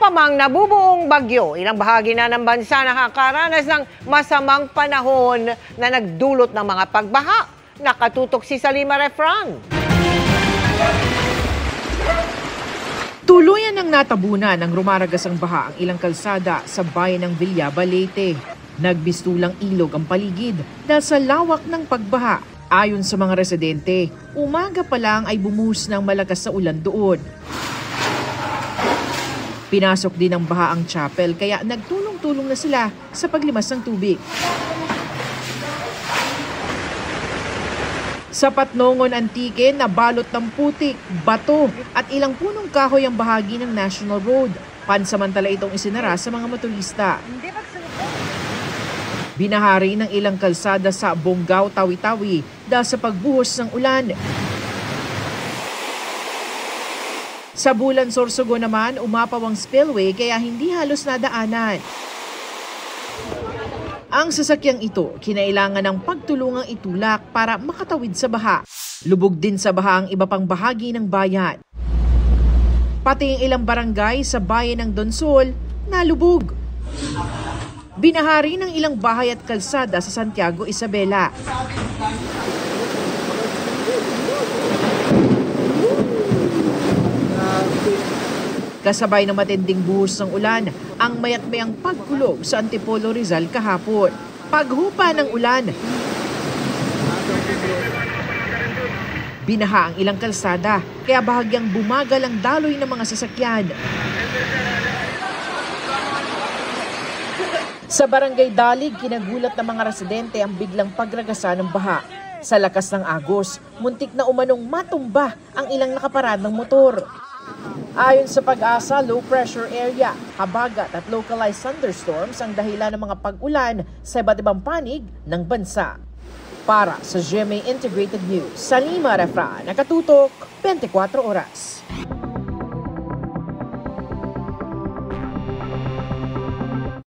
pa mang nabubuong bagyo, ilang bahagi na ng bansa nakakaranas ng masamang panahon na nagdulot ng mga pagbaha. Nakatutok si Salima Refran. Tuluyan ng natabunan ng rumaragas ang baha ang ilang kalsada sa bayan ng Villaba, Leyte. Nagbistulang ilog ang paligid dahil sa lawak ng pagbaha. Ayon sa mga residente, umaga pa lang ay bumuhos ng malakas na ulan doon. Pinasok din ng baha ang chapel kaya nagtulong-tulong na sila sa paglimas ng tubig. Sa Patnongon Antique, nabalot ng putik, bato at ilang punong kahoy ang bahagi ng National Road. Pansamantala itong isinara sa mga motorista. Binahari ng ilang kalsada sa Bonggao, Tawi-Tawi dahil sa pagbuhos ng ulan. Sa Bulan, Sorsogon naman, umapaw ang spillway kaya hindi halos nadaanan. Ang sasakyang ito, kinailangan ng pagtulungang itulak para makatawid sa baha. Lubog din sa baha ang iba pang bahagi ng bayan. Pati ang ilang barangay sa bayan ng Donsol, nalubog. Binahari ng ilang bahay at kalsada sa Santiago, Isabela. Kasabay ng matinding buhos ng ulan, ang mayat-mayang pagkulog sa Antipolo, Rizal kahapon. Paghupa ng ulan, binaha ang ilang kalsada, kaya bahagyang bumagal ang daloy ng mga sasakyan. Sa Barangay Dalig, kinagulat ng mga residente ang biglang pagragasa ng baha. Sa lakas ng agos, muntik na umanong matumba ang ilang nakaparadang motor. Ayon sa Pag-asa, low pressure area, habagat at localized thunderstorms ang dahilan ng mga pag-ulan sa iba't ibang panig ng bansa. Para sa GMA Integrated News, Salima Refran, nakatutok 24 oras.